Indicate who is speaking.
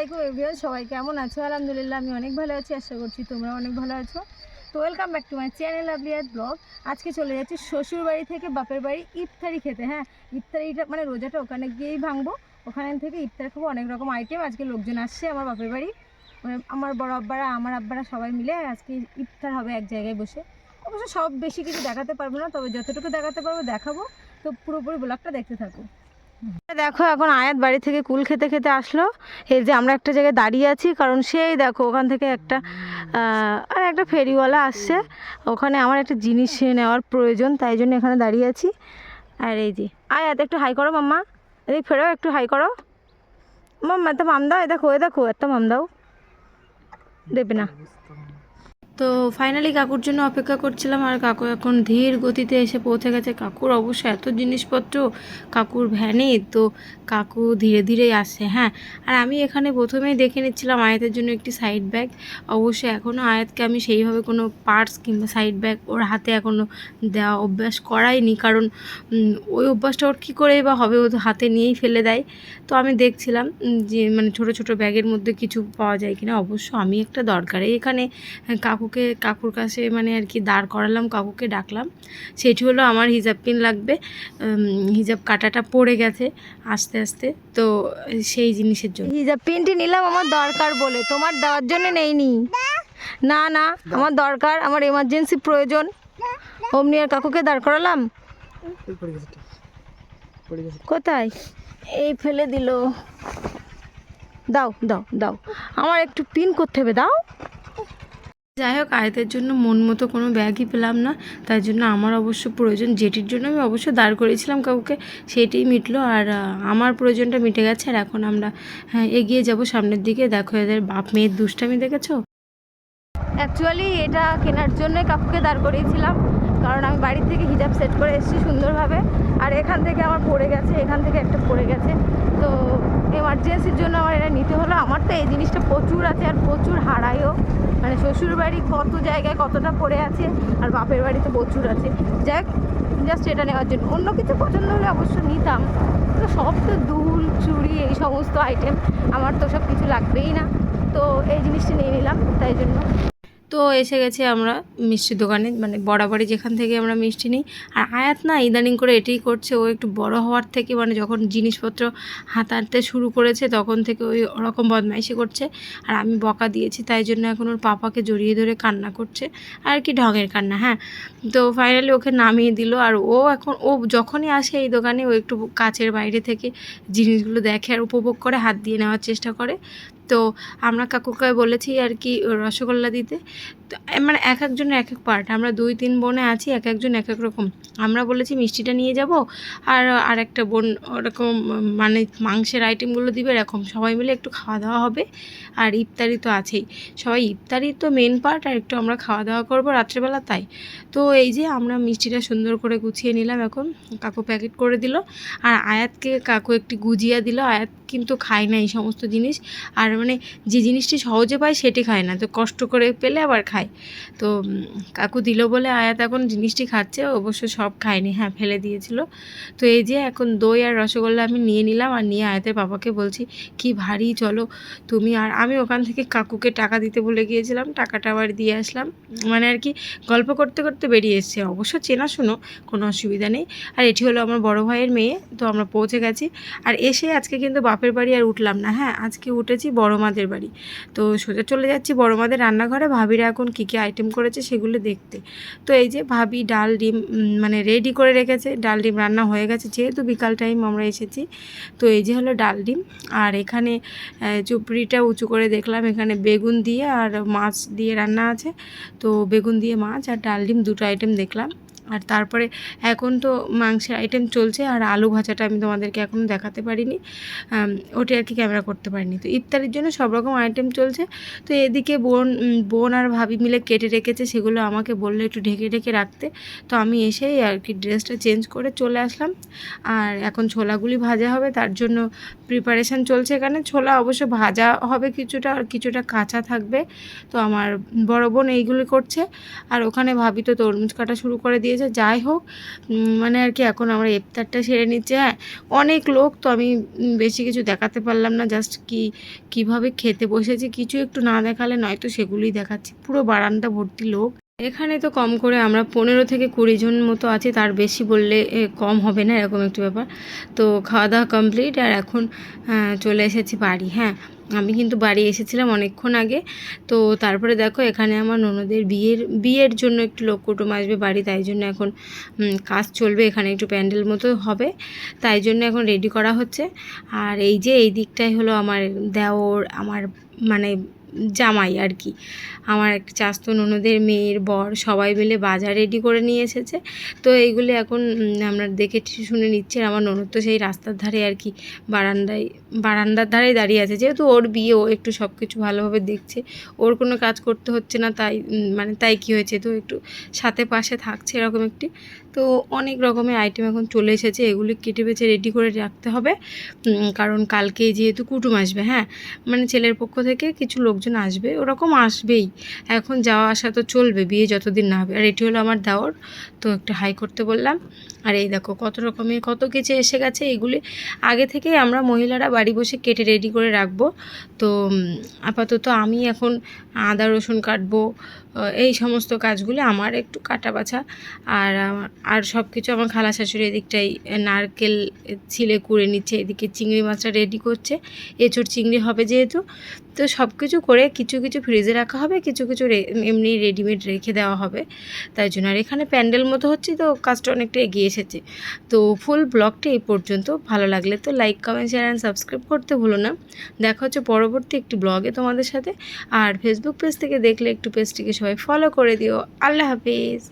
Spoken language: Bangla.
Speaker 1: আলাইকুম এভরিওয়ান, সবাই কেমন আছো? আলহামদুলিল্লাহ আমি অনেক ভালো আছি, আশা করছি তোমরা অনেক ভালো আছো। তো welcome back to my channel লাভলিয়াত ব্লগ। আজকে চলে যাচ্ছি শ্বশুর বাড়ি থেকে বাপের বাড়ি ইফতারি খেতে। হ্যাঁ, ইফতারিটা মানে রোজাটা ওখানে গিয়েই ভাঙবো, ওখানে থেকে ইফতার খাবো। অনেক রকম আইটেম, আজকে লোকজন আসছে আমার বাপের বাড়ি, মানে আমার বড় আব্বারা আমার আব্বারা সবাই মিলে আজকে ইফতার হবে এক জায়গায় বসে। অবশ্য সব বেশি কিছু দেখাতে পারবো না, তবে যতটুকু দেখাতে পারবো দেখাবো। তো পুরোপুরি ব্লগটা দেখতে থাকো। দেখো এখন আয়াত বাড়ি থেকে কুল খেতে খেতে আসলো। এই যে আমরা একটা জায়গায় দাঁড়িয়ে আছি, কারণ সেই দেখো ওখান থেকে একটা আর একটা ফেরিওয়ালা আসছে, ওখানে আমার একটা জিনিস নেওয়ার প্রয়োজন, তাই জন্য এখানে দাঁড়িয়ে আছি। আর এই যে আয়াত একটু হাই করো মাম্মা, এদিক ফেরো, একটু হাই করো মাম্মা, একটা মাম দাও, এ দেখো একটা মাম দাও, দেবে না। তো ফাইনালি কাকুর জন্য অপেক্ষা করছিলাম, আর কাকু এখন ধীর গতিতে এসে পৌঁছে গেছে। কাকুর অবশ্য এত জিনিসপত্র কাকুর ভ্যানে, তো কাকু ধীরে ধীরেই আসছে। হ্যাঁ, আর আমি এখানে প্রথমেই দেখে নিচ্ছিলাম আয়াতের জন্য একটি সাইড ব্যাগ। অবশ্যই এখনও আয়াতকে আমি সেইভাবে কোনো পার্স কিংবা সাইড ব্যাগ ওর হাতে এখনও দেওয়া অভ্যাস করাইনি, কারণ ওই অভ্যাসটা ওর কী করেই বা হবে, ও তো হাতে নিয়েই ফেলে দেয়। তো আমি দেখছিলাম যে মানে ছোট ছোট ব্যাগের মধ্যে কিছু পাওয়া যায় কিনা। অবশ্য আমি একটা দরকারে এখানে কাকুর কাছে মানে আর কি দাঁড় করালাম, কাকুকে ডাকলাম। সেটি হলো আমার হিজাব পিন লাগবে, হিজাব কাটাটা পড়ে গেছে আস্তে আস্তে, তো সেই জিনিসের জন্য হিজাব পিনটি নিলাম আমার দরকার বলে, তোমার দেওয়ার জন্য নেইনি। না না, আমার দরকার, আমার এমার্জেন্সি প্রয়োজন, অমনি আর কাকুকে দাঁড় করালাম। কোথায় এই ফেলে দিল, দাও দাও দাও, আমার একটু পিন করতে হবে, দাও। যাই হোক, আয়াতের জন্য মন মতো কোনো ব্যাগই পেলাম না, তাই জন্য আমার অবশ্য প্রয়োজন যেটির জন্য আমি অবশ্য দাঁড় করেছিলাম কাউকে, সেটিই মিটলো, আর আমার প্রয়োজনটা মিটে গেছে। আর এখন আমরা এগিয়ে যাব সামনের দিকে। দেখো এদের বাপ মেয়ের দুষ্টামি দেখেছো। অ্যাকচুয়ালি এটা কেনার জন্য কাকুকে দাঁড় করিয়েছিলাম, কারণ আমি বাড়ি থেকে হিজাব সেট করে এসেছি সুন্দরভাবে, আর এখান থেকে আমার পড়ে গেছে, এখান থেকে একটা পড়ে গেছে, তো এমার্জেন্সির জন্য আমার এটা নিতে হলো। আমার তো এই জিনিসটা প্রচুর আছে, আর প্রচুর হারায়ও, মানে শ্বশুর বাড়ি কত জায়গায় কতটা পড়ে আছে, আর বাপের বাড়িতে প্রচুর আছে। যাক, জাস্ট এটা নেওয়ার জন্য, অন্য কিছু পছন্দ হলে অবশ্য নিতাম, তো সব তো দুল চুড়ি এই সমস্ত আইটেম, আমার তো সব কিছু লাগবেই না, তো এই জিনিসটা নিয়ে নিলাম তাই জন্য। তো এসে গেছি আমরা মিষ্টির দোকানে, মানে বরাবরই যেখান থেকে আমরা মিষ্টি নিই। আর আয়াত না ইদানিং করে এটাই করছে, ও একটু বড় হওয়ার থেকে মানে যখন জিনিসপত্র হাতাতে শুরু করেছে তখন থেকে ওই ওরকম বদমাইশি করছে, আর আমি বকা দিয়েছি, তাই জন্য এখন ওর পাপাকে জড়িয়ে ধরে কান্না করছে, আর কি ঢঙের কান্না। হ্যাঁ, তো ফাইনালি ওকে নামিয়ে দিল, আর ও এখন ও যখনই আসে এই দোকানে ও একটু কাচের বাইরে থেকে জিনিসগুলো দেখে আর উপভোগ করে, হাত দিয়ে নেওয়ার চেষ্টা করে। তো আমরা কাকুকে বলেছি আর কি রসগোল্লা দিতে, তো মানে এক একজনের এক এক পার্ট, আমরা 2-3 বোনে আছি, এক একজন এক এক রকম। আমরা বলেছি মিষ্টিটা নিয়ে যাব, আর একটা বোন ওরকম মানে মাংসের আইটেমগুলো দিবে, এরকম সবাই মিলে একটু খাওয়া দাওয়া হবে। আর ইফতারি তো আছেই, সবাই ইফতারি তো মেন পার্ট, আর একটু আমরা খাওয়া দাওয়া করবো রাত্রেবেলা, তাই। তো এই যে আমরা মিষ্টিটা সুন্দর করে গুছিয়ে নিলাম, এখন কাকু প্যাকেট করে দিল, আর আয়াতকে কাকু একটি গুজিয়া দিল। আয়াত কিন্তু খায় না এই সমস্ত জিনিস, আর মানে যে জিনিসটি সহজে পায় সেটি খায় না, তো কষ্ট করে পেলে আবার খায়। তো কাকু দিল বলে আয়াত এখন জিনিসটি খাচ্ছে, অবশ্য সব খায়নি, হ্যাঁ ফেলে দিয়েছিল। তো এই যে এখন দই আর রসগোল্লা আমি নিয়ে নিলাম, আর নিয়ে আয়াতের বাবাকে বলছি কি ভারী, চলো তুমি। আর আমি ওখান থেকে কাকুকে টাকা দিতে বলে গিয়েছিলাম, টাকাটা আবার দিয়ে আসলাম, মানে আর কি গল্প করতে করতে বেরিয়ে এসছে। অবশ্য চেনাশুনো, কোনো অসুবিধা নেই। আর এটি হলো আমার বড় ভাইয়ের মেয়ে, তো আমরা পৌঁছে গেছি। আর এসে আজকে কিন্তু বাপের বাড়ি আর উঠলাম না, হ্যাঁ আজকে উঠেছি বড় মাদের বাড়ি। তো সোজা চলে যাচ্ছি বড় মাদের রান্নাঘরে, ভাবিরা এখন কী কী আইটেম করেছে সেগুলো দেখতে। তো এই যে ভাবি ডাল ডিম মানে রেডি করে রেখেছে, ডাল ডিম রান্না হয়ে গেছে, যেহেতু বিকাল টাইম আমরা এসেছি। তো এই যে হলো ডাল ডিম, আর এখানে চুপড়িটা উঁচু করে দেখলাম, এখানে বেগুন দিয়ে আর মাছ দিয়ে রান্না আছে। তো বেগুন দিয়ে মাছ আর ডাল ডিম দুটো আইটেম দেখলাম। আর তারপরে এখন তো মাংসের আইটেম চলছে, আর আলু ভাজাটা আমি তোমাদেরকে এখনও দেখাতে পারিনি, ওটা আর কি ক্যামেরা করতে পারিনি। তো ইফতারির জন্য সব রকম আইটেম চলছে। তো এদিকে বোন আর ভাবি মিলে কেটে রেখেছে, সেগুলো আমাকে বললো একটু ঢেকে ঢেকে রাখতে। তো আমি এসেই আর কি ড্রেসটা চেঞ্জ করে চলে আসলাম, আর এখন ছোলাগুলি ভাজা হবে, তার জন্য প্রিপারেশান চলছে। এখানে ছোলা অবশ্য ভাজা হবে কিছুটা, আর কিছুটা কাঁচা থাকবে। তো আমার বড় বোন এইগুলি করছে, আর ওখানে ভাবি তো তরমুজ কাটা শুরু করে দিয়ে দিয়েছে। যাই হোক মানে আর কি এখন আমরা ইফতারটা সেরে নিচ্ছি। হ্যাঁ, অনেক লোক তো আমি বেশি কিছু দেখাতে পারলাম না, জাস্ট কীভাবে খেতে বসেছি কিছু একটু না দেখালে নয়তো সেগুলোই দেখাচ্ছি। পুরো বারান্দা ভর্তি লোক। এখানে তো কম করে আমরা 15 থেকে 20 জন মতো আছি, তার বেশি বললে কম হবে না, এরকম একটু ব্যাপার। তো খাওয়া দাওয়া কমপ্লিট, আর এখন চলে এসেছি বাড়ি। হ্যাঁ, আমি কিন্তু বাড়ি এসেছিলাম অনেকক্ষণ আগে। তো তারপরে দেখো এখানে আমার ননদের বিয়ের জন্য একটু লোক কুটুম আসবে বাড়ি, তাই জন্য এখন কাজ চলবে, এখানে একটু প্যান্ডেল মতো হবে, তাই জন্য এখন রেডি করা হচ্ছে। আর এই যে এই দিকটাই হলো আমার দেওর, আমার মানে জামাই আর কি, আমার এক চাস্তো ননদের মেয়ের বর, সবাই মিলে বাজার রেডি করে নিয়ে এসেছে। তো এইগুলি এখন আমরা দেখে শুনে নিচ্ছি। আর আমার ননদ তো সেই রাস্তার ধারে আর কি বারান্দার ধারেই দাঁড়িয়ে আছে, যেহেতু ওর বিয়ে, ও একটু সব কিছু ভালোভাবে দেখছে, ওর কোনো কাজ করতে হচ্ছে না, তাই তাই কী হয়েছে, তো একটু সাথে পাশে থাকছে এরকম একটি। তো অনেক রকমের আইটেম এখন চলে এসেছে, এগুলি কেটে বেছে রেডি করে রাখতে হবে, কারণ কালকে যেহেতু কুটুম আসবে। হ্যাঁ, মানে ছেলের পক্ষ থেকে কিছু লোকজন আসবে, ওরকম আসবেই, এখন যাওয়া আসা তো চলবে বিয়ে যতদিন না হবে। আর এটি হলো আমার দেওর, তো একটু হাই করতে বললাম। আর এই দেখো কত রকমের কত কিছু এসে গেছে, এগুলি আগে থেকেই আমরা মহিলারা বাড়ি বসে কেটে রেডি করে রাখবো। তো আপাতত আমি এখন আদা রসুন কাটবো, এই সমস্ত কাজগুলি আমার একটু কাটা বাছা। আর সব কিছু আমার খালা শাশুড়ি এদিকটাই নারকেল ছিলে কুড়ে নিচ্ছে, এদিকে চিংড়ি মাছটা রেডি করছে, এঁচোড় চিংড়ি হবে যেহেতু। তো সব কিছু করে কিছু কিছু ফ্রিজে রাখা হবে, কিছু কিছু এমনি রেডিমেড রেখে দেওয়া হবে, তাই জন্য। আর এখানে প্যান্ডেল মতো হচ্ছে, তো কাজটা অনেকটা এগিয়ে এসেছে। তো ফুল ব্লগটা এই পর্যন্ত, ভালো লাগলে তো like comment share and subscribe করতে ভুলো না। দেখা হচ্ছে পরবর্তী একটি ব্লগে তোমাদের সাথে। আর ফেসবুক পেজ থেকে দেখলে একটু পেজটিকে সবাই ফলো করে দিও। আল্লাহ হাফিজ।